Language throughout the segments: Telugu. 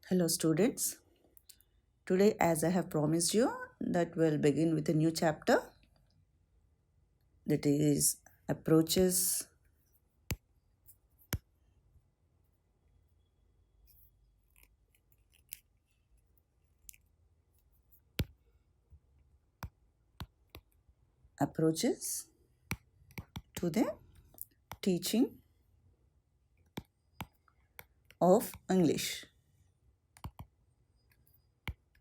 Hello students. Today as I have promised you that we'll begin with a new chapter that is approaches approaches to the teaching of English.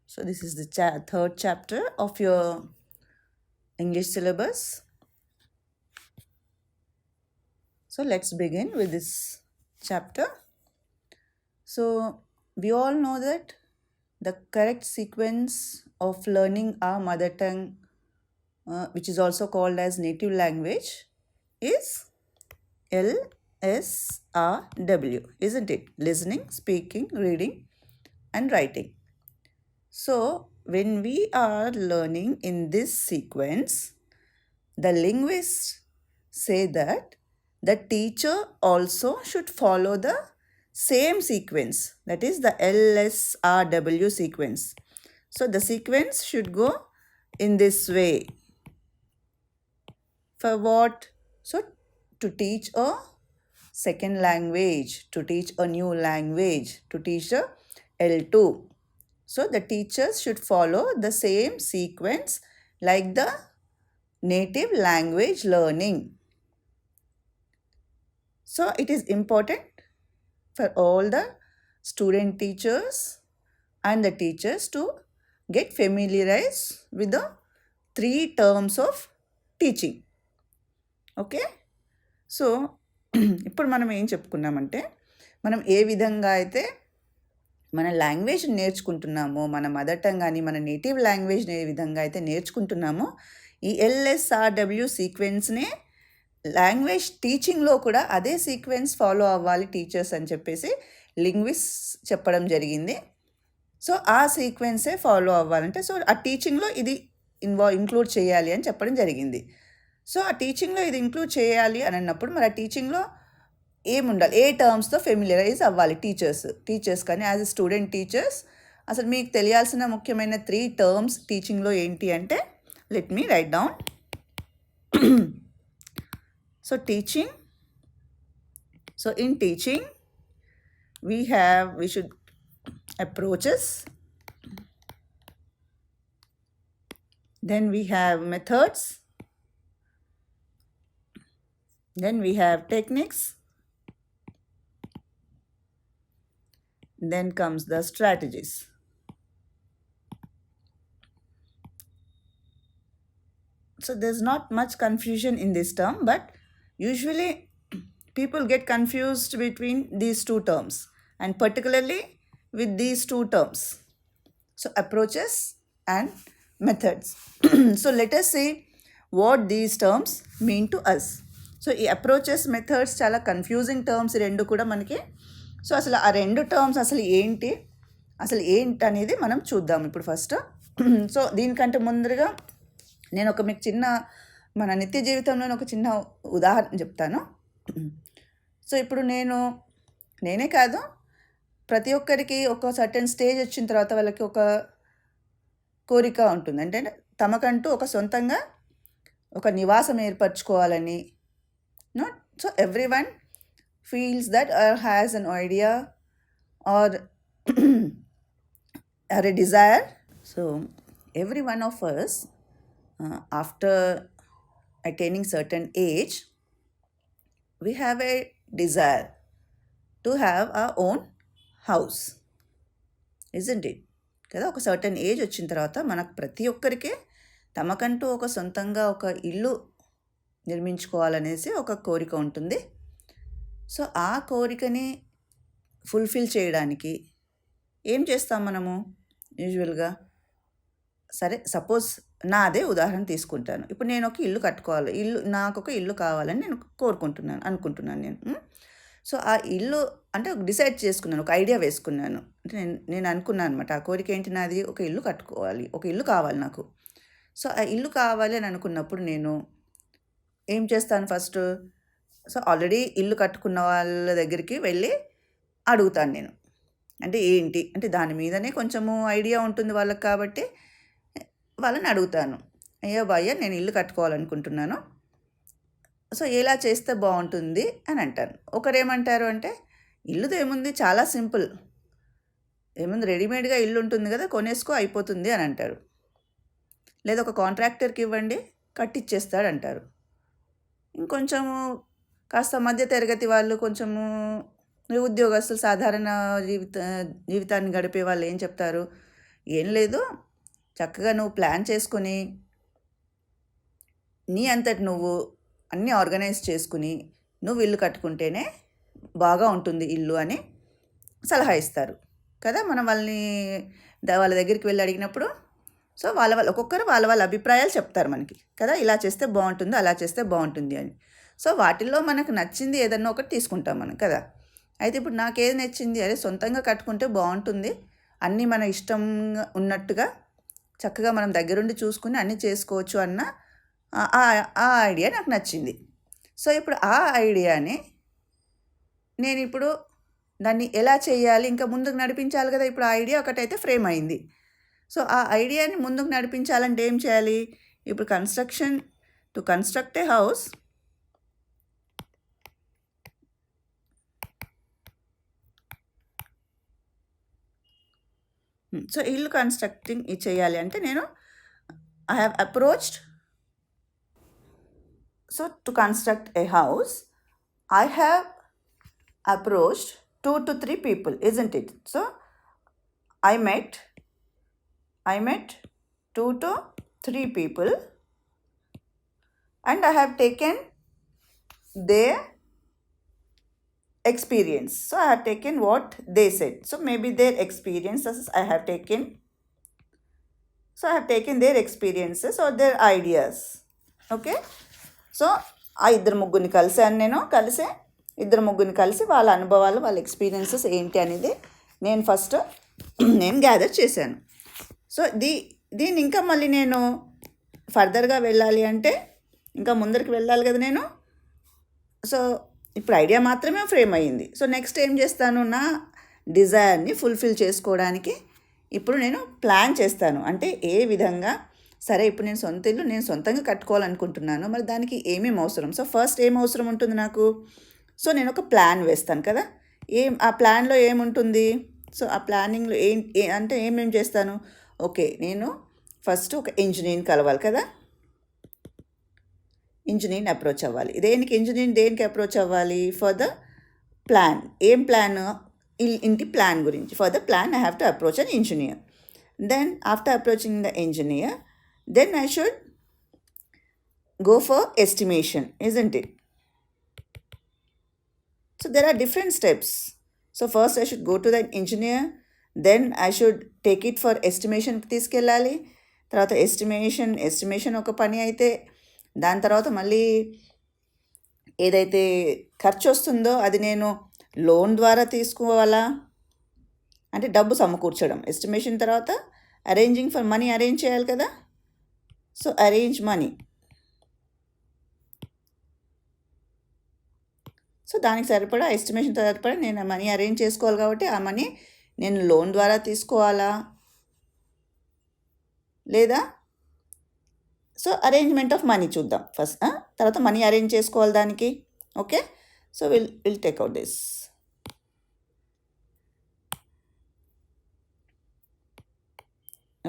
So this is the third chapter of your English syllabus. So let's begin with this chapter. So we all know that the correct sequence of learning our mother tongue, which is also called as native language, is LSRW, isn't it? Listening, speaking, reading, and writing. So, when we are learning in this sequence, the linguists say that the teacher also should follow the same sequence, that is the LSRW sequence. So, the sequence should go in this way. For what? So, to teach a second language, to teach a new language, to teach a L2. So the teachers should follow the same sequence like the native language learning. So it is important for all the student teachers and the teachers to get familiarized with the 3 terms of teaching. Okay, so ఇప్పుడు మనం ఏం చెప్పుకున్నామంటే, మనం ఏ విధంగా అయితే మన లాంగ్వేజ్ నేర్చుకుంటున్నామో, మన మదర్ టంగ్ కానీ మన నేటివ్ లాంగ్వేజ్ ఏ విధంగా అయితే నేర్చుకుంటున్నామో, ఈ LSRW సీక్వెన్స్నే లాంగ్వేజ్ టీచింగ్లో కూడా అదే సీక్వెన్స్ ఫాలో అవ్వాలి టీచర్స్ అని చెప్పేసి లింగ్విస్ట్ చెప్పడం జరిగింది. సో ఆ సీక్వెన్సే ఫాలో అవ్వాలంటే, సో ఆ టీచింగ్లో ఇది ఇంక్లూడ్ చేయాలి అని చెప్పడం జరిగింది. సో ఆ టీచింగ్లో ఇది ఇంక్లూడ్ చేయాలి అని అన్నప్పుడు మరి ఆ టీచింగ్లో ఏముండాలి, ఏ టర్మ్స్తో ఫెమిలియరైజ్ అవ్వాలి టీచర్స్ కానీ యాజ్ ఎ స్టూడెంట్ టీచర్స్ అసలు మీకు తెలియాల్సిన ముఖ్యమైన 3 టర్మ్స్ టీచింగ్లో ఏంటి అంటే, let me right down. So teaching, so in teaching we should approaches, then we have methods, then we have techniques, then comes the strategies. So there's not much confusion in this term, but usually people get confused between these 2 terms and particularly with these 2 terms. So approaches and methods. So let us see what these terms mean to us. So ఈ అప్రోచెస్ మెథడ్స్ చాలా కన్ఫ్యూజింగ్ టర్మ్స్ 2 కూడా మనకి. సో అసలు ఆ 2 టర్మ్స్ అసలు ఏంటి అనేది మనం చూద్దాం ఇప్పుడు ఫస్ట్. సో దీనికంటే ముందరగా నేను మీకు చిన్న మన నిత్య జీవితంలోని ఒక చిన్న ఉదాహరణ చెప్తాను. సో ఇప్పుడు నేనే కాదు, ప్రతి ఒక్కరికి ఒక సర్టెన్ స్టేజ్ వచ్చిన తర్వాత వాళ్ళకి ఒక కోరిక ఉంటుంది, అంటే తమకంటూ ఒక సొంతంగా ఒక నివాసం ఏర్పరచుకోవాలని. So everyone feels that or has an idea or or a desire. So every one of us after attaining certain age, we have a desire to have our own house, isn't it? కదా, ఒక సర్టన్ ఏజ్ వచ్చిన తర్వాత మనకు ప్రతి ఒక్కరికి తమకంటూ ఒక సొంతంగా ఒక ఇల్లు నిర్మించుకోవాలనేసి ఒక కోరిక ఉంటుంది. సో ఆ కోరికని ఫుల్ఫిల్ చేయడానికి ఏం చేస్తాం మనము యూజువల్గా? సరే, సపోజ్ నాదే ఉదాహరణ తీసుకుంటాను. ఇప్పుడు నేను ఒక ఇల్లు కట్టుకోవాలి, నాకు ఒక ఇల్లు కావాలని నేను అనుకుంటున్నాను నేను. సో ఆ ఇల్లు అంటే డిసైడ్ చేసుకున్నాను, ఒక ఐడియా వేసుకున్నాను. అంటే నేను అనుకున్నాను అనమాట, ఆ కోరిక ఏంటి నాది, ఒక ఇల్లు కట్టుకోవాలి, ఒక ఇల్లు కావాలి నాకు. సో ఆ ఇల్లు కావాలి అని అనుకున్నప్పుడు నేను ఏం చేస్తాను ఫస్ట్? సో ఆల్రెడీ ఇల్లు కట్టుకున్న వాళ్ళ దగ్గరికి వెళ్ళి అడుగుతాను నేను. అంటే ఏంటి అంటే దాని మీదనే కొంచెము ఐడియా ఉంటుంది వాళ్ళకి, కాబట్టి వాళ్ళని అడుగుతాను. అయ్యో భయ్యా నేను ఇల్లు కట్టుకోవాలనుకుంటున్నాను, సో ఎలా చేస్తే బాగుంటుంది అని అంటాను. ఒకరేమంటారు అంటే ఇల్లుది ఏముంది, చాలా సింపుల్, ఏముంది రెడీమేడ్గా ఇల్లు ఉంటుంది కదా, కొనేసుకో అయిపోతుంది అని అంటారు. లేదా ఒక కాంట్రాక్టర్కి ఇవ్వండి కట్టిచ్చేస్తాడు అంటారు. ఇంకొంచెము కాస్త మధ్య తరగతి వాళ్ళు, కొంచెము ఉద్యోగస్తులు, సాధారణ జీవితాన్ని గడిపే వాళ్ళు ఏం చెప్తారు, ఏం లేదు చక్కగా నువ్వు ప్లాన్ చేసుకుని నీ అంతటి నువ్వు అన్నీ ఆర్గనైజ్ చేసుకుని నువ్వు ఇల్లు కట్టుకుంటేనే బాగా ఉంటుంది ఇల్లు అని సలహా ఇస్తారు కదా. మనం వాళ్ళ దగ్గరికి వెళ్ళి అడిగినప్పుడు సో ఒక్కొక్కరు వాళ్ళ అభిప్రాయాలు చెప్తారు మనకి కదా, ఇలా చేస్తే బాగుంటుంది, అలా చేస్తే బాగుంటుంది అని. సో వాటిల్లో మనకు నచ్చింది ఏదన్నా ఒకటి తీసుకుంటాం మనం కదా. అయితే ఇప్పుడు నాకేది నచ్చింది, అదే సొంతంగా కట్టుకుంటే బాగుంటుంది, అన్నీ మన ఇష్టంగా ఉన్నట్టుగా చక్కగా మనం దగ్గరుండి చూసుకుని అన్నీ చేసుకోవచ్చు అన్న ఆ ఐడియా నాకు నచ్చింది. సో ఇప్పుడు ఆ ఐడియాని నేను ఇప్పుడు దాన్ని ఎలా చేయాలి, ఇంకా ముందుకు నడిపించాలి కదా. ఇప్పుడు ఆ ఐడియా ఒకటైతే ఫ్రేమ్ అయింది. సో ఆ ఐడియాని ముందుకు నడిపించాలంటే ఏం చేయాలి, ఇప్పుడు to construct a house, so ఇల్లు కన్స్ట్రక్టింగ్ చేయాలి అంటే నేను I have approached, so to construct a house I have approached 2 to 3 people, isn't it? So I met 2 to 3 people and I have taken their experience. So I have taken what they said. So maybe their experiences I have taken. So I have taken their experiences or their ideas. Okay. So ఆ ఇద్దరు ముగ్గురిని కలిసి వాళ్ళ అనుభవాలు, వాళ్ళ ఎక్స్పీరియన్సెస్ ఏంటి అనేది నేను గ్యాదర్ చేశాను. సో దీన్ని ఇంకా మళ్ళీ నేను ఫర్దర్గా వెళ్ళాలి అంటే ఇంకా ముందరికి వెళ్ళాలి కదా నేను. సో ఇప్పుడు ఐడియా మాత్రమే ఫ్రేమ్ అయ్యింది. సో నెక్స్ట్ ఏం చేస్తాను, నా డిజైర్ని ఫుల్ఫిల్ చేసుకోవడానికి ఇప్పుడు నేను ప్లాన్ చేస్తాను. అంటే ఏ విధంగా, సరే ఇప్పుడు నేను సొంతంగా కట్టుకోవాలనుకుంటున్నాను, మరి దానికి ఏమేమి అవసరం. సో ఫస్ట్ ఏం అవసరం ఉంటుంది నాకు, సో నేను ఒక ప్లాన్ వేస్తాను కదా. ఆ ప్లాన్లో ఏముంటుంది, సో ఆ ప్లానింగ్లో అంటే ఏమేం చేస్తాను, ఓకే నేను ఫస్ట్ ఒక ఇంజనీర్ని కలవాలి కదా, ఇంజనీర్ని అప్రోచ్ అవ్వాలి. దేనికి అప్రోచ్ అవ్వాలి, ఫర్ ద ప్లాన్. ఏం ప్లాన్, ఇంటి ప్లాన్ గురించి. For the plan I have to approach an engineer. Then after approaching the engineer, then I should go for estimation, isn't it? So there are different steps. So first I should go to the engineer, then I should take it for estimation తీసుకెళ్ళాలి. తర్వాత ఎస్టిమేషన్ ఒక పని అయితే, దాని తర్వాత మళ్ళీ ఏదైతే ఖర్చు వస్తుందో అది నేను లోన్ ద్వారా తీసుకోవాలా, అంటే డబ్బు సమకూర్చడం. ఎస్టిమేషన్ తర్వాత అరేంజింగ్ ఫర్ మనీ, అరేంజ్ చేయాలి కదా. So arrange money. సో దానికి సరిపడా, ఎస్టిమేషన్ సరిపడా నేను మనీ అరేంజ్ చేసుకోవాలి, కాబట్టి ఆ మనీ నేను లోన్ ద్వారా తీసుకోవాలా లేదా, సో అరేంజ్మెంట్ ఆఫ్ మనీ చూద్దాం ఫస్ట్. తర్వాత మనీ అరేంజ్ చేసుకోవాలి దానికి. Okay, so will take out this.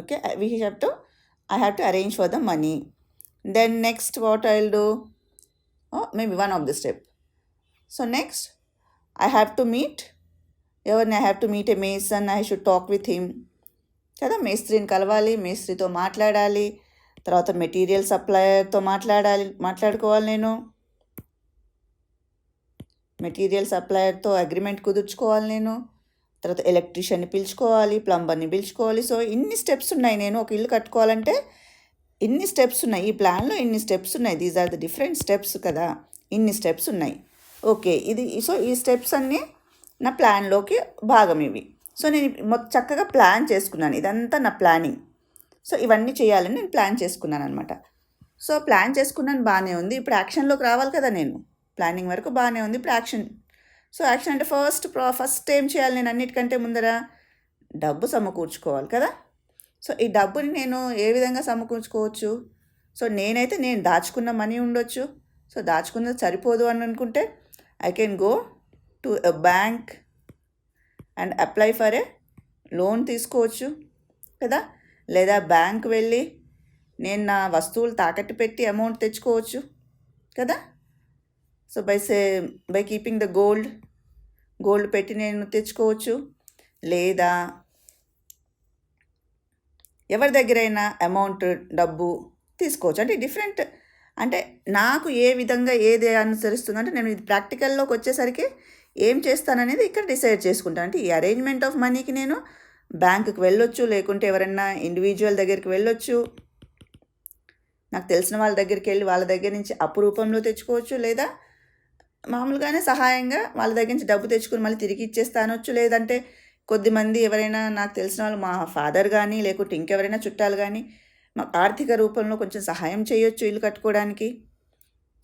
Okay, I have to arrange for the money. Then next what I'll do, maybe one of the step. So next I have to meet a mason. I should talk with him కదా. మేస్త్రిని కలవాలి, మేస్త్రితో మాట్లాడాలి, తర్వాత మెటీరియల్ సప్లయర్తో మాట్లాడుకోవాలి. నేను మెటీరియల్ సప్లయర్తో అగ్రిమెంట్ కుదుర్చుకోవాలి. నేను తర్వాత ఎలక్ట్రీషియన్ని పిలుచుకోవాలి, ప్లంబర్ని పిలుచుకోవాలి. సో ఇన్ని స్టెప్స్ ఉన్నాయి. నేను ఒక ఇల్లు కట్టుకోవాలంటే ఇన్ని స్టెప్స్ ఉన్నాయి, ఈ ప్లాన్లో ఇన్ని స్టెప్స్ ఉన్నాయి. These are the different steps కదా, ఇన్ని స్టెప్స్ ఉన్నాయి. ఓకే, ఈ స్టెప్స్ అన్నీ నా ప్లాన్లోకి భాగం ఇవి. సో నేను చక్కగా ప్లాన్ చేసుకున్నాను, ఇదంతా నా ప్లానింగ్. సో ఇవన్నీ చేయాలని నేను ప్లాన్ చేసుకున్నాను అనమాట. సో ప్లాన్ చేసుకున్నాను, బాగానే ఉంది. ఇప్పుడు యాక్షన్లోకి రావాలి కదా. నేను ప్లానింగ్ వరకు బాగానే ఉంది, ఇప్పుడు యాక్షన్. సో యాక్షన్ అంటే ఫస్ట్ ఏం చేయాలి నేను అన్నిటికంటే ముందర డబ్బు సమకూర్చుకోవాలి కదా. సో ఈ డబ్బుని నేను ఏ విధంగా సమకూర్చుకోవచ్చు? సో నేను దాచుకున్న మనీ ఉండొచ్చు. సో దాచుకున్నది సరిపోదు అని అనుకుంటే I can go to a bank and apply for a loan తీసుకోవచ్చు కదా. లేదా బ్యాంక్ వెళ్ళి నేను నా వస్తువులు తాకట్టు పెట్టి అమౌంట్ తెచ్చుకోవచ్చు కదా. So by keeping the gold పెట్టి నేను తెచ్చుకోవచ్చు. లేదా ఎవరి దగ్గరైనా అమౌంట్ డబ్బు తీసుకోవచ్చు. అంటే డిఫరెంట్, అంటే నాకు ఏ విధంగా ఏది అనుసరిస్తుందో, అంటే నేను ఇది ప్రాక్టికల్లోకి వచ్చేసరికి ఏం చేస్తాననేది ఇక్కడ డిసైడ్ చేసుకుంటాను. అంటే ఈ అరేంజ్మెంట్ ఆఫ్ మనీకి నేను బ్యాంకుకి వెళ్ళొచ్చు, లేకుంటే ఎవరైనా ఇండివిజువల్ దగ్గరికి వెళ్ళొచ్చు, నాకు తెలిసిన వాళ్ళ దగ్గరికి వెళ్ళి వాళ్ళ దగ్గర నుంచి అప్పు రూపంలో తెచ్చుకోవచ్చు. లేదా మామూలుగానే సహాయంగా వాళ్ళ దగ్గర నుంచి డబ్బు తెచ్చుకుని మళ్ళీ తిరిగి ఇచ్చేస్తానొచ్చు. లేదంటే కొద్దిమంది ఎవరైనా నాకు తెలిసిన వాళ్ళు, మా ఫాదర్ కానీ లేకుంటే ఇంకెవరైనా చుట్టాలు కానీ మాకు ఆర్థిక రూపంలో కొంచెం సహాయం చేయొచ్చు ఇల్లు కట్టుకోవడానికి.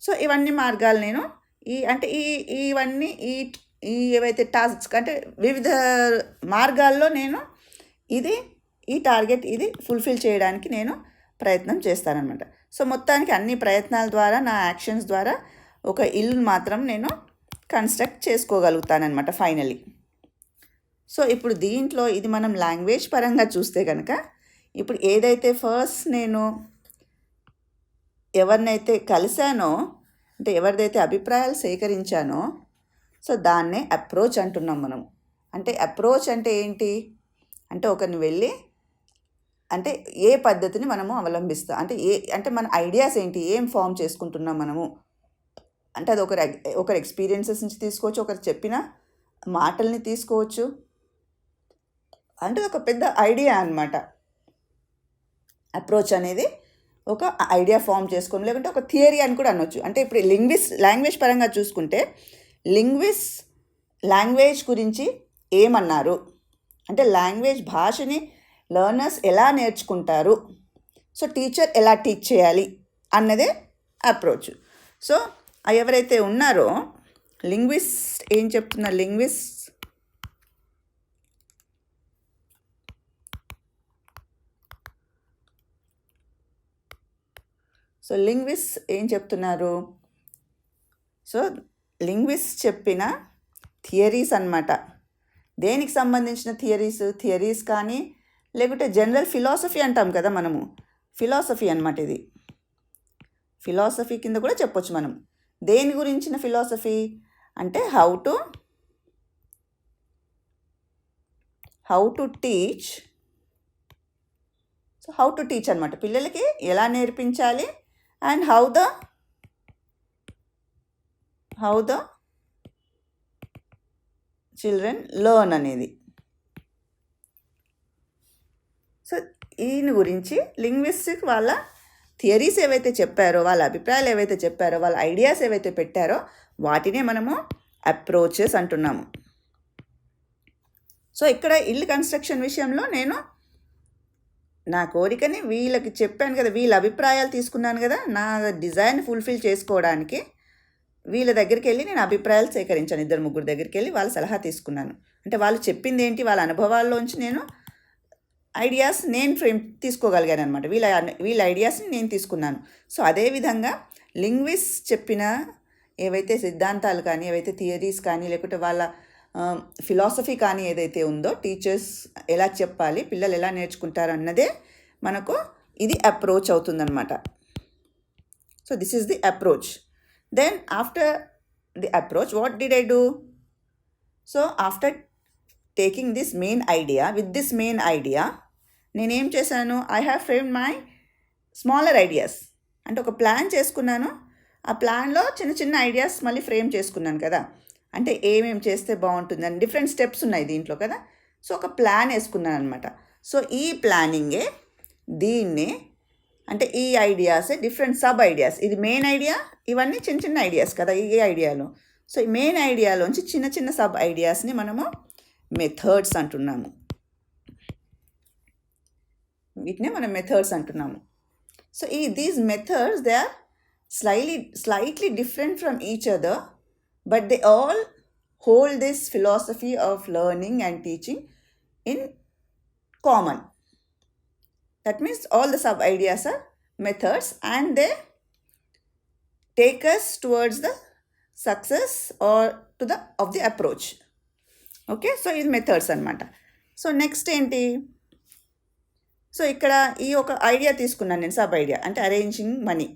సో ఇవన్నీ మార్గాలు నేను ఇవన్నీ ఏవైతే టాస్క్స్ అంటే వివిధ మార్గాల్లో నేను ఈ టార్గెట్ ఫుల్ఫిల్ చేయడానికి నేను ప్రయత్నం చేస్తానన్నమాట. సో మొత్తానికి అన్ని ప్రయత్నాల ద్వారా, నా యాక్షన్స్ ద్వారా ఒక ఇల్లు మాత్రం నేను కన్స్ట్రక్ట్ చేసుకోగలుగుతానన్నమాట ఫైనలీ. సో ఇప్పుడు దీంట్లో ఇది మనం లాంగ్వేజ్ పరంగా చూస్తే కనుక, ఇప్పుడు ఏదైతే ఫస్ట్ నేను ఎవరినైతే కలిశానో, అంటే ఎవరిదైతే అభిప్రాయాలు సేకరించానో, సో దాన్నే అప్రోచ్ అంటున్నాం మనం. అంటే అప్రోచ్ అంటే ఏంటి అంటే ఒకరిని వెళ్ళి, అంటే ఏ పద్ధతిని మనము అవలంబిస్తాం, అంటే మన ఐడియాస్ ఏంటి, ఏం ఫామ్ చేసుకుంటున్నాం మనము, అంటే అది ఒకరి ఎక్స్పీరియన్సెస్ నుంచి తీసుకోవచ్చు, ఒకరు చెప్పిన మాటల్ని తీసుకోవచ్చు. అంటే ఒక పెద్ద ఐడియా అన్నమాట. అప్రోచ్ అనేది ఒక ఐడియా ఫామ్ చేసుకొని, లేకుంటే ఒక థియరీ అని కూడా అనొచ్చు. అంటే ఇప్పుడు లాంగ్వేజ్ పరంగా చూసుకుంటే, లాంగ్వేజ్ గురించి ఏమన్నారు అంటే భాషని లెర్నర్స్ ఎలా నేర్చుకుంటారు, సో టీచర్ ఎలా టీచ్ చేయాలి అన్నదే అప్రోచ్. సో ఎవరైతే ఉన్నారో లింగ్విస్ట్ ఏం చెప్తున్నారు, లింగ్విస్ట్ ఏం చెప్తున్నారు, సో లింగ్విస్ట్ చెప్పిన థియరీస్ అన్నమాట. దేనికి సంబంధించిన థియరీస్ కానీ, లేకుంటే జనరల్ ఫిలాసఫీ అంటాం కదా మనము, ఫిలాసఫీ అన్నమాట. ఇది ఫిలాసఫీ కింద కూడా చెప్పొచ్చు మనం. దేని గురించిన ఫిలాసఫీ అంటే how to teach. So how to teach అనమాట, పిల్లలకి ఎలా నేర్పించాలి, and how the children learn అనేది. సో దీని గురించి లింగ్విస్టిక్ వాళ్ళ థియరీస్ ఏవైతే చెప్పారో, వాళ్ళ అభిప్రాయాలు ఏవైతే చెప్పారో, వాళ్ళ ఐడియాస్ ఏవైతే పెట్టారో వాటినే మనము అప్రోచెస్ అంటున్నాము. సో ఇక్కడ ఇల్లు కన్స్ట్రక్షన్ విషయంలో నేను నా కోరికని వీళ్ళకి చెప్పాను కదా, వీళ్ళ అభిప్రాయాలు తీసుకున్నాను కదా, నా డిజైన్ ఫుల్ఫిల్ చేసుకోవడానికి వీళ్ళ దగ్గరికి వెళ్ళి నేను అభిప్రాయాలు సేకరించాను. 2-3 దగ్గరికి వెళ్ళి వాళ్ళ సలహా తీసుకున్నాను. అంటే వాళ్ళు చెప్పింది ఏంటి, వాళ్ళ అనుభవాల్లోంచి నేను ఐడియాస్ తీసుకోగలిగాను అనమాట. వీళ్ళ ఐడియాస్ని నేను తీసుకున్నాను. సో అదేవిధంగా లింగ్విస్ట్ చెప్పిన ఏవైతే సిద్ధాంతాలు కానీ, ఏవైతే థియరీస్ కానీ, లేకుంటే వాళ్ళ ఫిలాసఫీ కానీ ఏదైతే ఉందో, టీచర్స్ ఎలా చెప్పాలి, పిల్లలు ఎలా నేర్చుకుంటారు అన్నదే మనకు ఇది అప్రోచ్ అవుతుందన్నమాట. So this is the approach. Then after the approach what did I do? So after taking this main idea నేనేం చేశాను, I have framed my smaller ideas. అంటే ఒక ప్లాన్ చేసుకున్నాను. ఆ ప్లాన్లో చిన్న ఐడియాస్ మళ్ళీ ఫ్రేమ్ చేసుకున్నాను కదా, అంటే ఏమేమి చేస్తే బాగుంటుందని డిఫరెంట్ స్టెప్స్ ఉన్నాయి దీంట్లో కదా. సో ఒక ప్లాన్ వేసుకున్నాను అనమాట. సో ఈ ప్లానింగే దీన్ని, అంటే ఈ ఐడియాసే డిఫరెంట్ సబ్ ఐడియాస్. ఇది మెయిన్ ఐడియా, ఇవన్నీ చిన్న ఐడియాస్ కదా ఈ ఐడియాలో. సో ఈ మెయిన్ ఐడియాలోంచి చిన్న సబ్ ఐడియాస్ని మనము మెథడ్స్ అంటున్నాము. వీటినే మనం మెథడ్స్ అంటున్నాము. So these methods they are slightly different from each other, but they all hold this philosophy of learning and teaching in common. That means all the sub ideas are methods, and they take us towards the success or to the of the approach. Okay, so ఇది మెథడ్స్ అనమాట. సో నెక్స్ట్ ఏంటి, సో ఇక్కడ ఈ ఒక ఐడియా తీసుకున్నాను నేను, సబ్ ఐడియా అంటే అరేంజింగ్ మనీ.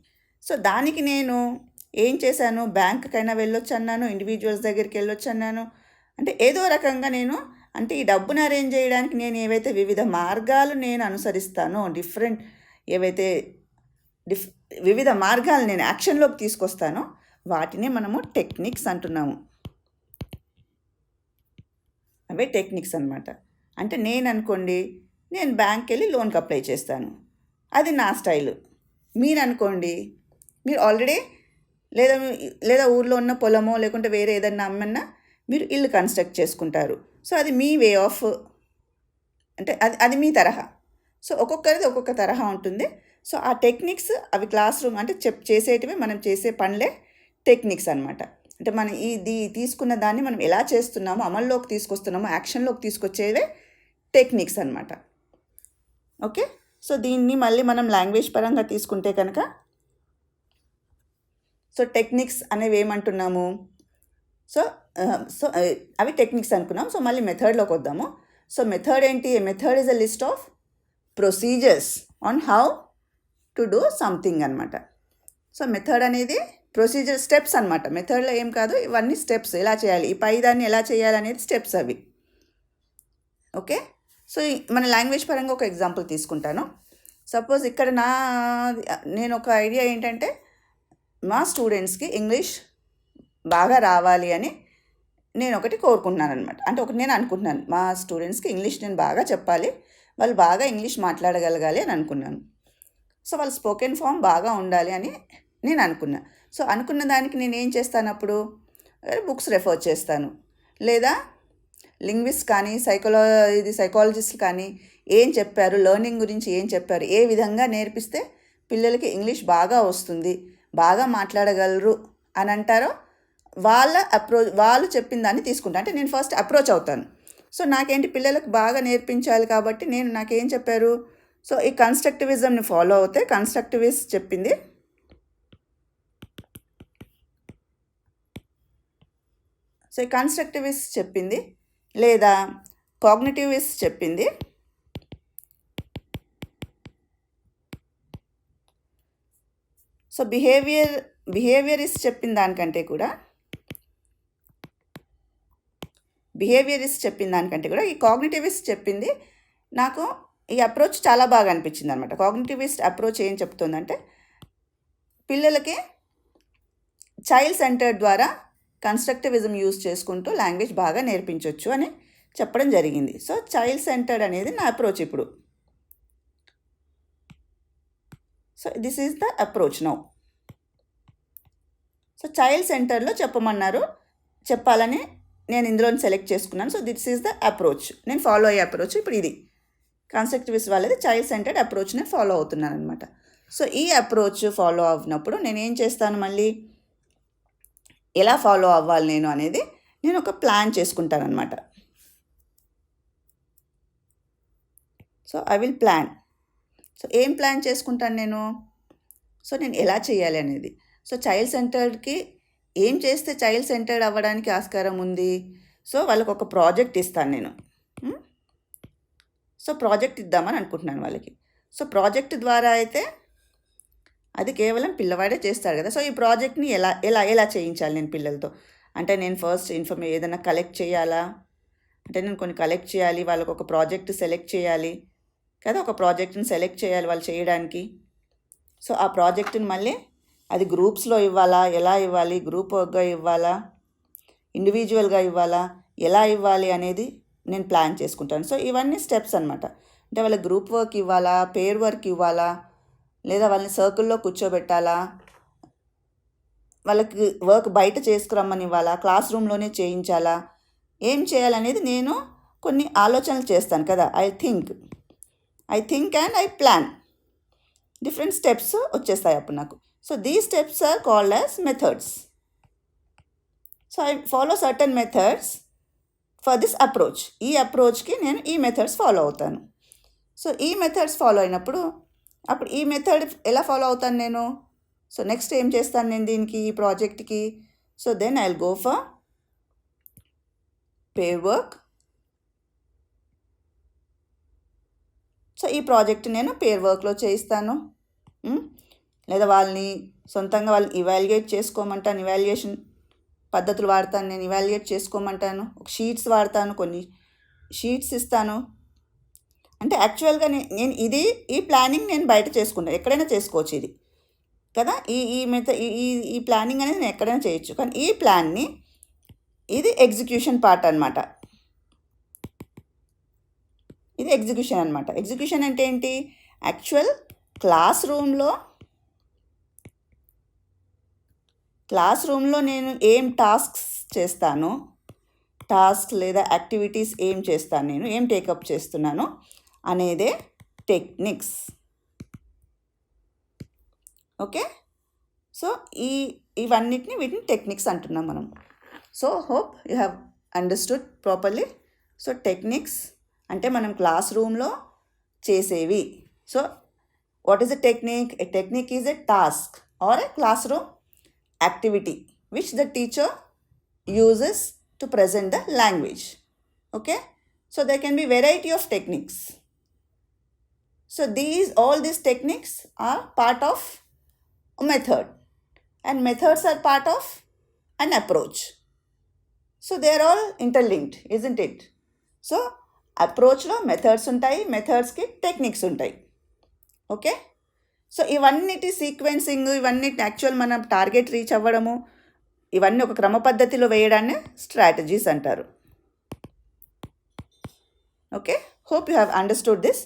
సో దానికి నేను ఏం చేశాను, బ్యాంక్కైనా వెళ్ళొచ్చు అన్నాను, ఇండివిజువల్స్ దగ్గరికి వెళ్ళొచ్చు అన్నాను. అంటే ఏదో రకంగా నేను, అంటే ఈ డబ్బును అరేంజ్ చేయడానికి నేను ఏవైతే వివిధ మార్గాలు నేను అనుసరిస్తానో, ఏవైతే వివిధ మార్గాలు నేను యాక్షన్లోకి తీసుకొస్తానో వాటిని మనము టెక్నిక్స్ అంటున్నాము. అవే టెక్నిక్స్ అనమాట. అంటే నేను అనుకోండి, నేను బ్యాంక్కి వెళ్ళి లోన్కి అప్లై చేస్తాను, అది నా స్టైలు. మీరు అనుకోండి, మీరు ఆల్రెడీ లేదా ఊర్లో ఉన్న పొలమో లేకుంటే వేరే ఏదన్నా అమ్మన్నా మీరు ఇల్లు కన్స్ట్రక్ట్ చేసుకుంటారు. సో అది మీ వే ఆఫ్, అంటే అది మీ తరహా. సో ఒక్కొక్కరిది ఒక్కొక్క తరహా ఉంటుంది. సో ఆ టెక్నిక్స్ అవి క్లాస్ రూమ్ అంటే చేసేటివి, మనం చేసే పనులే టెక్నిక్స్ అనమాట. అంటే మనం ఇది తీసుకున్న దాన్ని మనం ఎలా చేస్తున్నామో, అమల్లోకి తీసుకొస్తున్నామో, యాక్షన్లోకి తీసుకొచ్చేవే టెక్నిక్స్ అనమాట. ఓకే, సో దీన్ని మళ్ళీ మనం లాంగ్వేజ్ పరంగా తీసుకుంటే కనుక, సో టెక్నిక్స్ అనేవి ఏమంటున్నాము, సో అవి టెక్నిక్స్ అనుకున్నాం. సో మళ్ళీ మెథడ్లోకి వద్దాము. సో మెథడ్ ఏంటి, a method is a list of procedures on how to do something అనమాట. సో మెథడ్ అనేది ప్రొసీజర్, స్టెప్స్ అనమాట. మెథడ్లో ఏం కాదు, ఇవన్నీ స్టెప్స్, ఎలా చేయాలి, ఈ పైదాన్ని ఎలా చేయాలి అనేది స్టెప్స్ అవి. ఓకే, సో మన లాంగ్వేజ్ పరంగా ఒక ఎగ్జాంపుల్ తీసుకుంటాను. సపోజ్ ఇక్కడ నేను ఒక ఐడియా ఏంటంటే, మా స్టూడెంట్స్కి ఇంగ్లీష్ బాగా రావాలి అని నేను ఒకటి కోరుకుంటున్నాను అనమాట. అంటే ఒకటి నేను అనుకుంటున్నాను, మా స్టూడెంట్స్కి ఇంగ్లీష్ నేను బాగా చెప్పాలి, వాళ్ళు బాగా ఇంగ్లీష్ మాట్లాడగలగాలి అని అనుకున్నాను. సో వాళ్ళు స్పోకెన్ ఫామ్ బాగా ఉండాలి అని నేను అనుకున్నా. సో అనుకున్న దానికి నేను ఏం చేస్తాను, అప్పుడు బుక్స్ రెఫర్ చేస్తాను, లేదా లింగ్విస్ట్ కానీ సైకాలజిస్ట్ కానీ ఏం చెప్పారు, లెర్నింగ్ గురించి ఏం చెప్పారు, ఏ విధంగా నేర్పిస్తే పిల్లలకి ఇంగ్లీష్ బాగా వస్తుంది, బాగా మాట్లాడగలరు అని అంటారో వాళ్ళు చెప్పిన దాన్ని తీసుకుంటాను. అంటే నేను ఫస్ట్ అప్రోచ్ అవుతాను. సో నాకేంటి, పిల్లలకు బాగా నేర్పించాలి కాబట్టి నాకేం చెప్పారు, సో ఈ కన్స్ట్రక్టివిజంని ఫాలో అవుతే, కన్స్ట్రక్టివిస్ట్ చెప్పింది, సో ఈ కన్స్ట్రక్టివిస్ట్ చెప్పింది లేదా కాగ్నిటివిస్ట్ చెప్పింది, సో బిహేవియరిస్ట్ చెప్పిన దానికంటే కూడా ఈ కాగ్నిటివిస్ట్ చెప్పింది నాకు ఈ అప్రోచ్ చాలా బాగా అనిపించింది అనమాట. కాగ్నిటివిస్ట్ అప్రోచ్ ఏం చెప్తుందంటే, పిల్లలకి చైల్డ్ సెంటర్డ్ ద్వారా కన్స్ట్రక్టివిజం యూజ్ చేసుకుంటూ లాంగ్వేజ్ బాగా నేర్పించవచ్చు అని చెప్పడం జరిగింది. సో చైల్డ్ సెంటర్డ్ అనేది నా అప్రోచ్ ఇప్పుడు. So this is the approach now. So child సెంటర్లో చెప్పాలని నేను ఇందులోని సెలెక్ట్ చేసుకున్నాను. So this is the approach, నేను ఫాలో అయ్యే అప్రోచ్ ఇప్పుడు ఇది. కన్స్ట్రక్టివిస్ట్ వాళ్ళది చైల్డ్ సెంటర్డ్ అప్రోచ్ నేను ఫాలో అవుతున్నాను అనమాట. సో ఈ అప్రోచ్ ఫాలో అవ్వనప్పుడు నేను ఏం చేస్తాను, మళ్ళీ ఎలా ఫాలో అవ్వాలి నేను అనేది నేను ఒక ప్లాన్ చేసుకుంటాను అనమాట. So I will plan. So ఏం ప్లాన్ చేసుకుంటాను నేను, సో నేను ఎలా చేయాలి అనేది. సో చైల్డ్ సెంటర్డ్కి ఏం చేస్తే చైల్డ్ సెంటర్డ్ అవ్వడానికి ఆస్కారం ఉంది, సో వాళ్ళకి ఒక ప్రాజెక్ట్ ఇస్తాను నేను. సో ప్రాజెక్ట్ ఇద్దామని అనుకుంటున్నాను వాళ్ళకి. సో ప్రాజెక్ట్ ద్వారా అయితే అది కేవలం పిల్లవాడే చేస్తాడు కదా. సో ఈ ప్రాజెక్ట్ని ఎలా చేయించాలి నేను పిల్లలతో, అంటే నేను ఫస్ట్ ఏదైనా కలెక్ట్ చేయాలా, అంటే నేను కొన్ని కలెక్ట్ చేయాలి, వాళ్ళకు ఒక ప్రాజెక్ట్ సెలెక్ట్ చేయాలి కదా, ఒక ప్రాజెక్ట్ని సెలెక్ట్ చేయాలి వాళ్ళు చేయడానికి. సో ఆ ప్రాజెక్టుని మళ్ళీ అది గ్రూప్స్లో ఇవ్వాలా, ఎలా ఇవ్వాలి, గ్రూప్ వర్క్గా ఇవ్వాలా, ఇండివిజువల్గా ఇవ్వాలా, ఎలా ఇవ్వాలి అనేది నేను ప్లాన్ చేసుకుంటాను. సో ఇవన్నీ స్టెప్స్ అనమాట. అంటే వాళ్ళకి గ్రూప్ వర్క్ ఇవ్వాలా, పేర్ వర్క్ ఇవ్వాలా, లేదా వాళ్ళని సర్కిల్లో కూర్చోబెట్టాలా, వాళ్ళకి వర్క్ బయట చేసుకురమ్మని ఇవ్వాలా, క్లాస్ రూమ్లోనే చేయించాలా, ఏం చేయాలనేది నేను కొన్ని ఆలోచనలు చేస్తాను కదా. I think and I plan. Different steps వచ్చేస్తాయి అప్పుడు నాకు. So these steps are called as methods. So I follow certain methods for this approach. ఈ అప్రోచ్కి నేను ఈ మెథడ్స్ ఫాలో అవుతాను. సో ఈ మెథడ్స్ ఫాలో అయినప్పుడు అప్పుడు ఈ మెథడ్ ఎలా ఫాలో అవుతాను నేను? సో నెక్స్ట్ ఏం చేస్తాను నేను దీనికి, ఈ ప్రాజెక్ట్కి? So then I will go for pair work. సో ఈ ప్రాజెక్ట్ నేను పేర్ వర్క్లో చేయిస్తాను. లేదా వాళ్ళని సొంతంగా వాళ్ళని ఇవాల్యుయేట్ చేసుకోమంటాను. ఇవాల్యుయేషన్ పద్ధతులు వాడతాను, నేను ఇవాల్యుయేట్ చేసుకోమంటాను. షీట్స్ వాడతాను, కొన్ని షీట్స్ ఇస్తాను. అంటే యాక్చువల్గా నేను ఈ ప్లానింగ్ నేను బయట చేసుకుంటాను, ఎక్కడైనా చేసుకోవచ్చు ఇది కదా. ఈ ప్లానింగ్ అనేది నేను ఎక్కడైనా చేయొచ్చు. కానీ ఈ ప్లాన్ని ఇది ఎగ్జిక్యూషన్ పార్ట్ అనమాట. ఇది ఎగ్జిక్యూషన్ అనమాట. ఎగ్జిక్యూషన్ అంటే ఏంటి? యాక్చువల్ క్లాస్ రూమ్లో నేను ఏం టాస్క్స్ చేస్తాను, టాస్క్ లేదా యాక్టివిటీస్ ఏం చేస్తాను, నేను ఏం టేకప్ చేస్తున్నాను అనేదే టెక్నిక్స్. ఓకే, సో వీటిని టెక్నిక్స్ అంటున్నాం మనం. So hope you have understood properly. So techniques అంటే మనం క్లాస్ రూమ్లో చేసేవి. So what is a technique? A technique is a task are a class room activity which the teacher uses to present the language. Okay, so there can be variety of techniques. So all these techniques are part of a method, and methods are part of an approach. So they are all interlinked, isn't it? So approach lo methods untayi, methods ki techniques untayi. Okay, so ఇవన్నిటి సీక్వెన్సింగ్, ఇవన్నీ యాక్చువల్ మనం టార్గెట్ రీచ్ అవ్వడము, ఇవన్నీ ఒక క్రమ పద్ధతిలో వేయడాన్ని స్ట్రాటజీస్ అంటారు. Okay, hope you have understood this.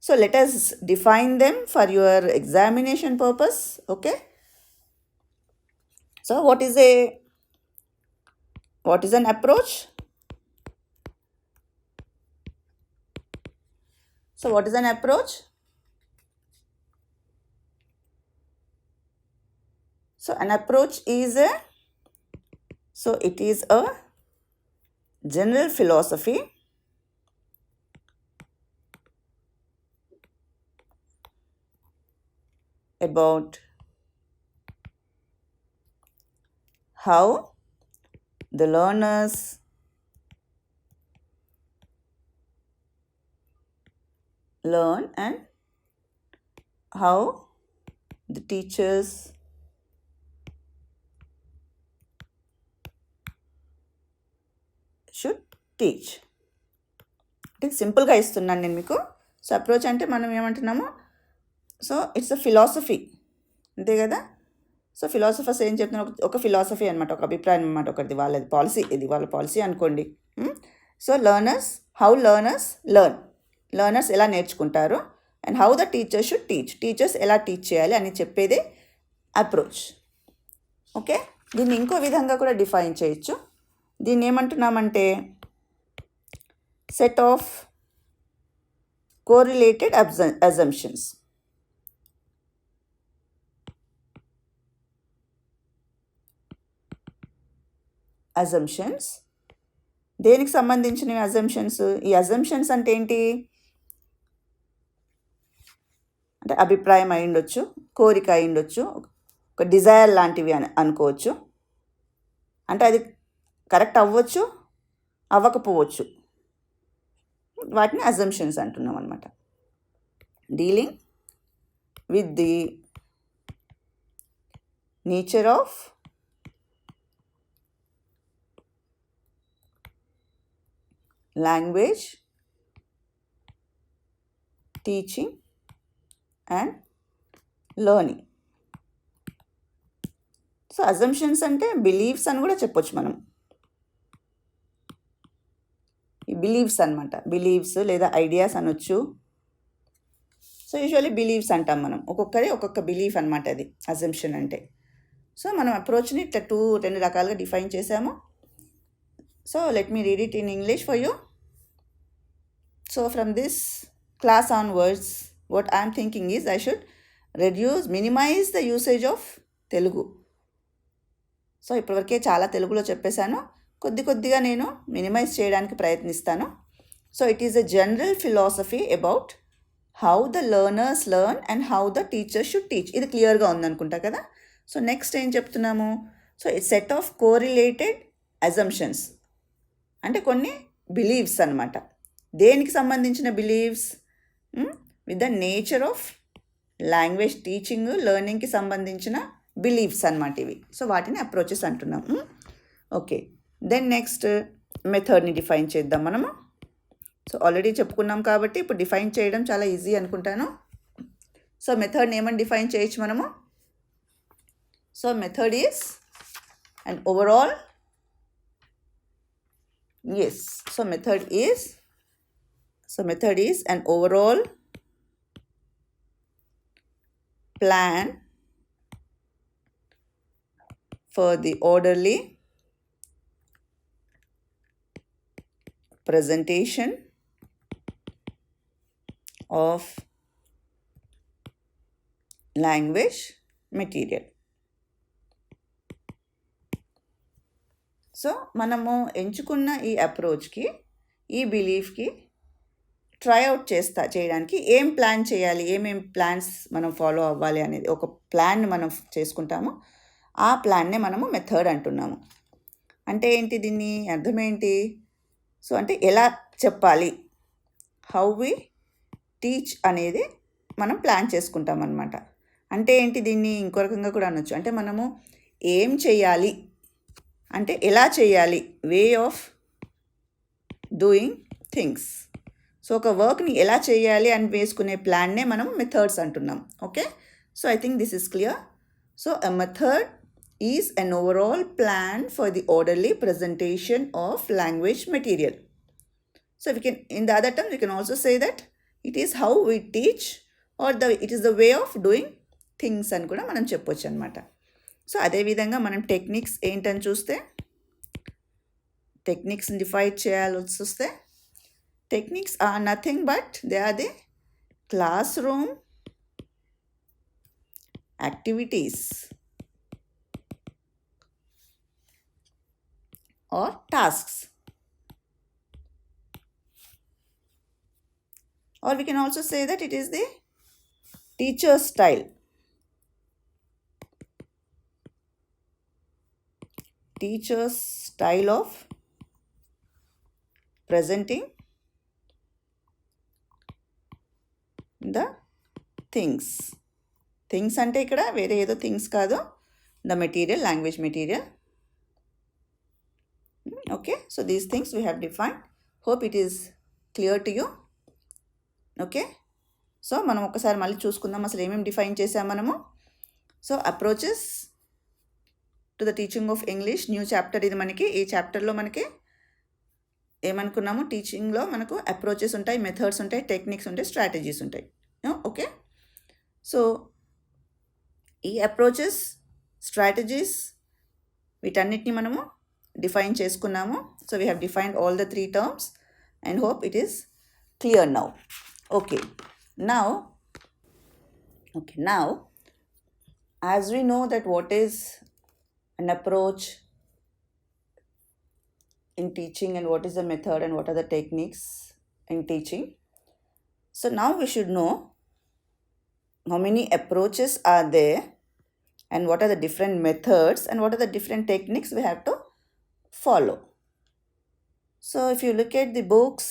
So let us define them for your examination purpose. Okay, so what is an approach? So what is an approach? So an approach is it is a general philosophy about how the learners learn and how the teachers should teach. అంటే సింపుల్గా ఇస్తున్నాను నేను మీకు. సో అప్రోచ్ అంటే మనం ఏమంటున్నాము? సో ఇట్స్ అ ఫిలాసఫీ, అంతే కదా. సో ఫిలాసఫర్స్ ఏం చెప్తున్నారు? ఒక ఫిలాసఫీ అనమాట, ఒక అభిప్రాయం అనమాట, ఒకటి వాళ్ళది పాలసీ, ఇది వాళ్ళ పాలసీ అనుకోండి. సో హౌ లెర్నర్స్ లెర్నర్స్ ఎలా నేర్చుకుంటారు, and how the teacher should teachers ఎలా టీచ్ చేయాలి అని చెప్పేదే అప్రోచ్. ఓకే, దీన్ని ఇంకో విధంగా కూడా డిఫైన్ చేయొచ్చు. దీన్ని ఏమంటున్నామంటే సెట్ ఆఫ్ కోరిలేటెడ్ అజంప్షన్స్. దేనికి సంబంధించినవి అజంప్షన్స్? ఈ అజంప్షన్స్ అంటే ఏంటి? అంటే అభిప్రాయం అయి ఉండొచ్చు, కోరిక అయి ఉండొచ్చు, ఒక డిజైర్ లాంటివి అనుకోవచ్చు. అంటే అది కరెక్ట్ అవ్వచ్చు, అవ్వకపోవచ్చు. వాటిని అజంప్షన్స్ అంటున్నాం అనమాట. Dealing with the nature of language, teaching and learning. So assumptions అంటే బిలీఫ్స్ అని కూడా చెప్పొచ్చు మనం. ఈ బిలీవ్స్ అనమాట, బిలీవ్స్ లేదా ఐడియాస్ అనొచ్చు. సో యూజువల్లీ బిలీవ్స్ అంటాం మనం, ఒక్కొక్క బిలీఫ్ అనమాట అది అజంప్షన్ అంటే. సో మనం అప్రోచ్ని ఇట్లా రెండు రకాలుగా డిఫైన్ చేసాము. So let me read it in English for you. So from this class onwards, what I am thinking is I should minimize the usage of Telugu. So ఇప్పటివరకే చాలా తెలుగులో చెప్పేశాను, కొద్దిగా నేను మినిమైజ్ చేయడానికి ప్రయత్నిస్తాను. So it is a general philosophy about how the learners learn and how the teacher should teach. ఇది క్లియర్గా ఉందనుకుంటా కదా. సో నెక్స్ట్ ఏం చెప్తున్నాము, so it set of correlated assumptions, అంటే కొన్ని బిలీవ్స్ అనమాట. దేనికి సంబంధించిన beliefs? With the nature of language teaching లెర్నింగ్కి సంబంధించిన బిలీవ్స్ అనమాట ఇవి. సో వాటిని అప్రోచెస్ అంటున్నాం. ఓకే, దెన్ నెక్స్ట్ మెథడ్ని డిఫైన్ చేద్దాం మనము. సో ఆల్రెడీ చెప్పుకున్నాం కాబట్టి ఇప్పుడు డిఫైన్ చేయడం చాలా ఈజీ అనుకుంటాను. సో మెథడ్ని ఏమని డిఫైన్ చేయొచ్చు మనము? So method is an overall, yes, so method is an overall plan for the orderly presentation of language material. So మనము ఎంచుకున్న ఈ అప్రోచ్కి, ఈ బిలీఫ్కి ట్రైఅవుట్ చేయడానికి ఏం ప్లాన్ చేయాలి, ఏమేం ప్లాన్స్ మనం ఫాలో అవ్వాలి అనేది ఒక ప్లాన్ మనం చేసుకుంటాము. ఆ ప్లాన్నే మనము మెథడ్ అంటున్నాము. అంటే ఏంటి, దీన్ని అర్థం ఏంటి? సో అంటే ఎలా చెప్పాలి, హౌ వి టీచ్ అనేది మనం ప్లాన్ చేసుకుంటాం అనమాట. అంటే ఏంటి, దీన్ని ఇంకో రకంగా కూడా అనొచ్చు. అంటే మనము ఏం చేయాలి అంటే ఎలా చేయాలి, way of doing things. So ఒక వర్క్ని ఎలా చేయాలి అని వేసుకునే ప్లాన్నే మనం మెథడ్స్ అంటున్నాం. Okay, so I think this is clear. So a method is an overall plan for the orderly presentation of language material. So we can, in the other terms, we can also say that it is how we teach, or it is the way of doing things అని కూడా మనం చెప్పొచ్చు అనమాట. సో అదేవిధంగా మనం టెక్నిక్స్ ఏంటని చూస్తే, టెక్నిక్స్ని డిఫైన్ చేయాల్సి వస్తే, techniques are nothing but they are the classroom activities or tasks, or we can also say that it is the teacher's style. Teacher's style of presenting the things. Things అంటే ఇక్కడ వేరే ఏదో థింగ్స్ కాదు, the material, language material. Okay, so these things we have defined. Hope it is clear to you. Okay, so మనం ఒకసారి మళ్ళీ చూసుకుందాం అసలు ఏమేమి డిఫైన్ చేసాం మనము. So approaches to the teaching of English, new chapter ఇది మనకి. ఈ చాప్టర్లో మనకి ఏమనుకున్నాము, టీచింగ్లో మనకు అప్రోచెస్ ఉంటాయి, మెథడ్స్ ఉంటాయి, టెక్నిక్స్ ఉంటాయి, స్ట్రాటజీస్ ఉంటాయి. ఓకే, సో ఈ అప్రోచెస్, స్ట్రాటజీస్ వీటన్నిటిని మనము డిఫైన్ చేసుకున్నాము. So we have defined all the 3 terms and hope it is clear now. Okay, now as we know that what is an approach in teaching and what is the method and what are the techniques in teaching, so now we should know how many approaches are there and what are the different methods and what are the different techniques we have to follow. So if you look at the books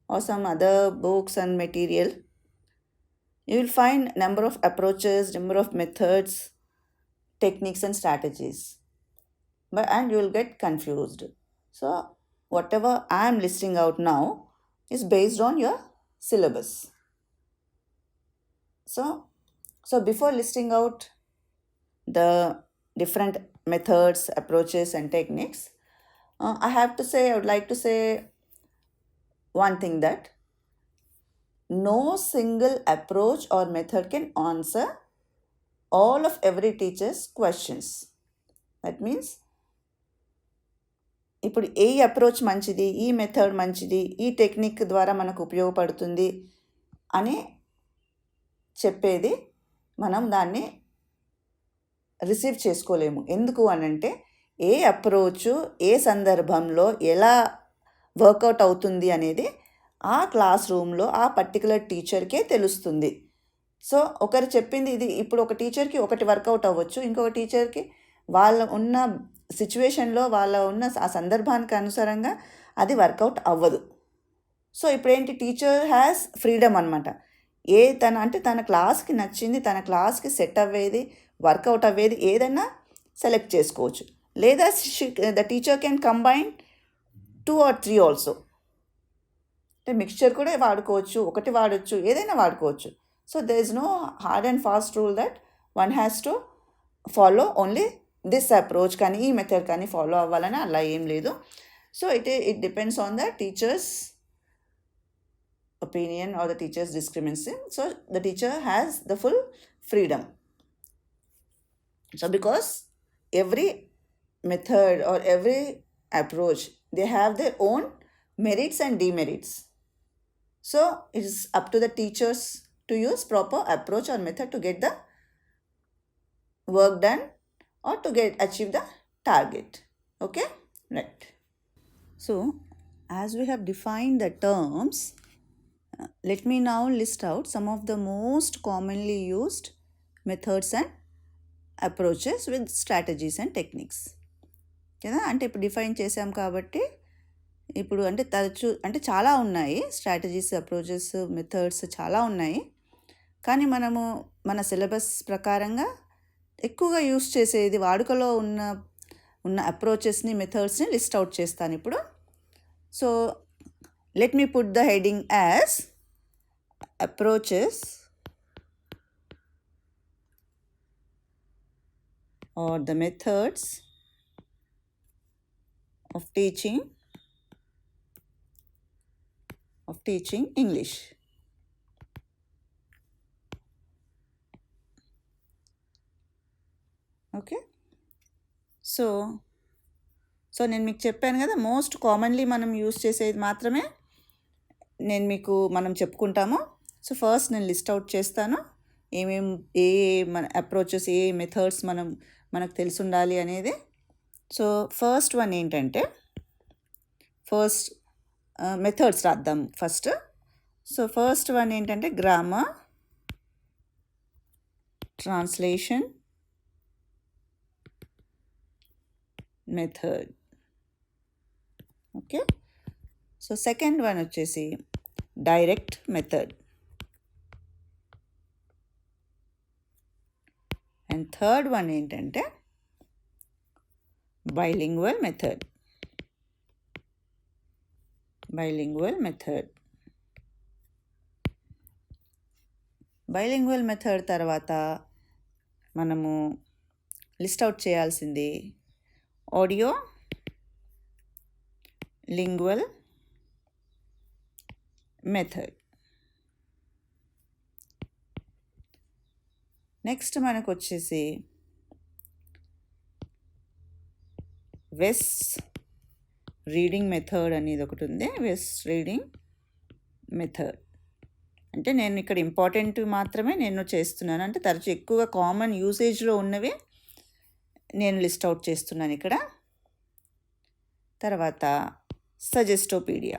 or some other books and material, you will find number of approaches, number of methods, techniques and strategies, and you will get confused. So whatever I am listing out now is based on your syllabus. So before listing out the different methods, approaches and techniques, I would like to say one thing, that no single approach or method can answer all of every teacher's questions. That means ఇప్పుడు ఏ అప్రోచ్ మంచిది, ఈ మెథడ్ మంచిది, ఈ టెక్నిక్ ద్వారా మనకు ఉపయోగపడుతుంది అని చెప్పేది మనం దాన్ని రిసీవ్ చేసుకోలేము. ఎందుకు అనంటే ఏ అప్రోచ్ ఏ సందర్భంలో ఎలా వర్కౌట్ అవుతుంది అనేది ఆ క్లాస్ రూమ్లో ఆ పర్టికులర్ టీచర్కే తెలుస్తుంది. సో ఒకరు చెప్పింది ఇది ఇప్పుడు ఒక టీచర్కి ఒకటి వర్కౌట్ అవ్వచ్చు, ఇంకొక టీచర్కి వాళ్ళ ఉన్న సిచ్యువేషన్లో వాళ్ళ ఉన్న ఆ సందర్భానికి అనుసారంగా అది వర్కౌట్ అవ్వదు. సో ఇప్పుడేంటి, టీచర్ హ్యాస్ ఫ్రీడమ్ అనమాట. తన క్లాస్కి నచ్చింది, తన క్లాస్కి సెట్ అవ్వేది, వర్కౌట్ అవ్వేది ఏదైనా సెలెక్ట్ చేసుకోవచ్చు. లేదా the teacher can combine 2 or 3 also. అంటే మిక్స్చర్ కూడా వాడుకోవచ్చు, ఒకటి వాడచ్చు, ఏదైనా వాడుకోవచ్చు. So there is no hard and fast rule that one has to follow only this approach కానీ ఈ మెథడ్ కానీ ఫాలో అవ్వాలని అలా ఏం లేదు. So it depends on the teachers opinion or the teacher's discrimination. So the teacher has the full freedom. So because every method or every approach, they have their own merits and demerits. So it is up to the teachers to use proper approach or method to get the work done or to achieve the target. Okay, right. So as we have defined the terms, let me now list out some of the most commonly used methods and approaches with strategies and techniques. కదా, అంటే ఇప్పుడు డిఫైన్ చేసాం కాబట్టి ఇప్పుడు అంటే చాలా ఉన్నాయి స్ట్రాటజీస్, అప్రోచెస్, మెథడ్స్ చాలా ఉన్నాయి. కానీ మనము మన సిలబస్ ప్రకారంగా ఎక్కువగా యూస్ చేసేది వాడుకలో ఉన్న అప్రోచెస్ని, మెథడ్స్ని లిస్ట్ అవుట్ చేస్తాను ఇప్పుడు. So let me put the heading as approaches or the methods of teaching English. Okay, so నేను మీకు చెప్పాను కదా, మోస్ట్ కామన్లీ మనం యూస్ చేసేది మాత్రమే మనం చెప్పుకుంటాము. సో ఫస్ట్ నేను లిస్ట్ అవుట్ చేస్తాను మన అప్రోచెస్, ఏ మెథడ్స్ మనకు తెలిసి ఉండాలి అనేది. సో ఫస్ట్ వన్ ఏంటంటే, ఫస్ట్ మెథడ్స్ రాద్దాం ఫస్ట్. సో ఫస్ట్ వన్ ఏంటంటే grammar, translation method. Okay, so second one వచ్చేసి direct method. And third one ఏంటంటే బైలింగ్వల్ మెథడ్. బైలింగ్వల్ మెథడ్ తర్వాత మనము లిస్ట్ అవుట్ చేయాల్సింది ఆడియో లింగ్వల్ మెథడ్. నెక్స్ట్ మనకు వచ్చేసి వెస్ట్ రీడింగ్ మెథడ్ అనేది ఒకటి ఉంది. వెస్ట్ రీడింగ్ మెథడ్ అంటే నేను ఇక్కడ ఇంపార్టెంట్ మాత్రమే నేను చేస్తున్నాను, అంటే తరచు ఎక్కువగా కామన్ యూసేజ్లో ఉన్నవి నేను లిస్ట్ అవుట్ చేస్తున్నాను ఇక్కడ. తర్వాత సజెస్టోపీడియా.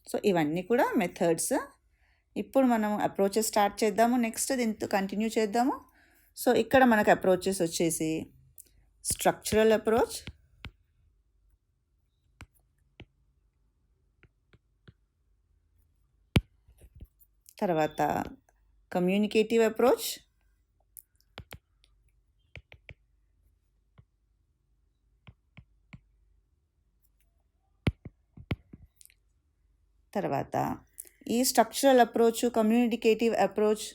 సో ఇవన్నీ కూడా మెథడ్స్. ఇప్పుడు మనం అప్రోచెస్ స్టార్ట్ చేద్దాము. నెక్స్ట్ దీంతో కంటిన్యూ చేద్దాము. సో ఇక్కడ మనకు అప్రోచెస్ వచ్చేసి స్ట్రక్చరల్ అప్రోచ్, తర్వాత కమ్యూనికేటివ్ అప్రోచ్, తర్వాత ఈ స్ట్రక్చరల్ అప్రోచ్, కమ్యూనికేటివ్ అప్రోచ్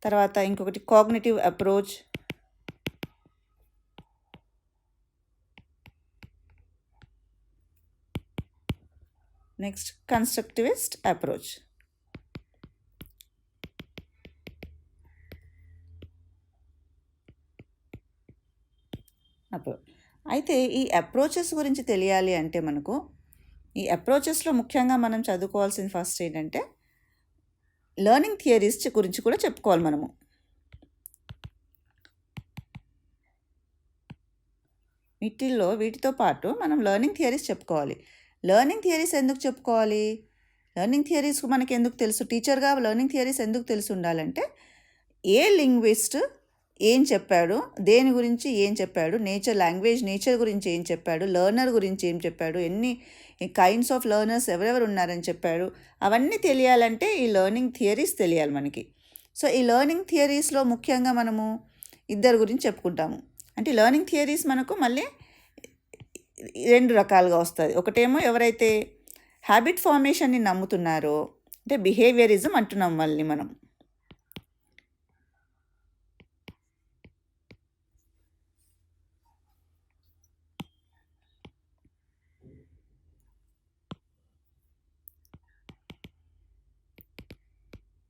తర్వాత ఇంకొకటి cognitive approach, next constructivist approach. అయితే ఈ అప్రోచెస్ గురించి తెలియాలి అంటే మనకు ఈ అప్రోచెస్లో ముఖ్యంగా మనం చదువుకోవాల్సిన ఫస్ట్ ఏంటంటే లెర్నింగ్ థియరీస్ గురించి కూడా చెప్పుకోవాలి మనము. వీటితో పాటు మనం లెర్నింగ్ థియరీస్ చెప్పుకోవాలి. లెర్నింగ్ థియరీస్ ఎందుకు చెప్పుకోవాలి? లెర్నింగ్ థియరీస్ మనకి ఎందుకు తెలుసు? టీచర్గా లెర్నింగ్ థియరీస్ ఎందుకు తెలిసి ఉండాలంటే, ఏ లింగ్విస్ట్ ఏం చెప్పాడు, దేని గురించి ఏం చెప్పాడు, నేచర్ గురించి ఏం చెప్పాడు, లెర్నర్ గురించి ఏం చెప్పాడు, ఎన్ని కైండ్స్ ఆఫ్ లెర్నర్స్ ఎవరెవరు ఉన్నారని చెప్పాడు, అవన్నీ తెలియాలంటే ఈ లెర్నింగ్ థియరీస్ తెలియాలి మనకి. సో ఈ లెర్నింగ్ థియరీస్లో ముఖ్యంగా మనము ఇద్దరు గురించి చెప్పుకుంటాము. అంటే లెర్నింగ్ థియరీస్ మనకు మళ్ళీ 2 రకాలుగా వస్తుంది. ఒకటేమో ఎవరైతే హ్యాబిట్ ఫార్మేషన్ని నమ్ముతున్నారో, అంటే బిహేవియరిజం అంటున్నాం మళ్ళీ మనం.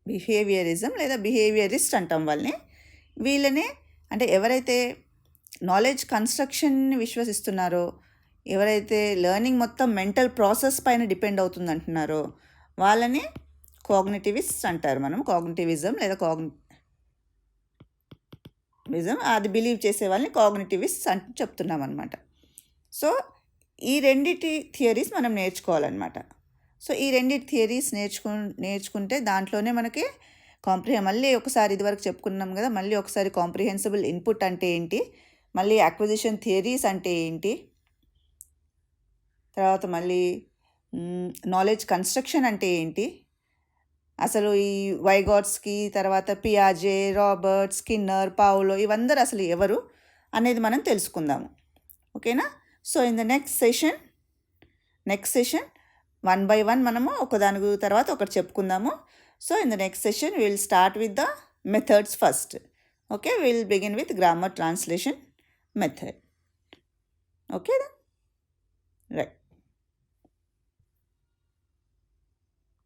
బిహేవియరిజం లేదా బిహేవియరిస్ట్ అంటాం వీళ్ళనే అంటే ఎవరైతే నాలెడ్జ్ కన్స్ట్రక్షన్ని విశ్వసిస్తున్నారో, ఎవరైతే లెర్నింగ్ మొత్తం మెంటల్ ప్రాసెస్ పైన డిపెండ్ అవుతుంది అంటున్నారో వాళ్ళని కాగ్నిటివిస్ట్ అంటారు మనం. కాగ్నిటివిజం లేదా కాగ్నిటివిజం అది బిలీవ్ చేసే వాళ్ళని కాగ్నిటివిస్ట్ అంటూ చెప్తున్నాం అనమాట. సో ఈ రెండిటి థియరీస్ మనం నేర్చుకోవాలన్నమాట. సో ఈ రెండిటి థియరీస్ నేర్చుకుంటే దాంట్లోనే మనకి మళ్ళీ ఒకసారి ఇదివరకు చెప్పుకున్నాం కదా, మళ్ళీ ఒకసారి కాంప్రిహెన్సిబుల్ ఇన్పుట్ అంటే ఏంటి, మళ్ళీ అక్విజిషన్ థియరీస్ అంటే ఏంటి, తర్వాత మళ్ళీ నాలెడ్జ్ కన్స్ట్రక్షన్ అంటే ఏంటి, అసలు ఈ వైగాట్స్కి, తర్వాత పియాజే, రాబర్ట్, స్కిన్నర్, పావులో ఇవందరూ అసలు ఎవరు అనేది మనం తెలుసుకుందాము. ఓకేనా? So in the next session 1 by 1 మనము ఒకదాని తర్వాత ఒకటి చెప్పుకుందాము. So in the next session will start with the methods first. Okay, will begin with grammar translation method. Okay, right.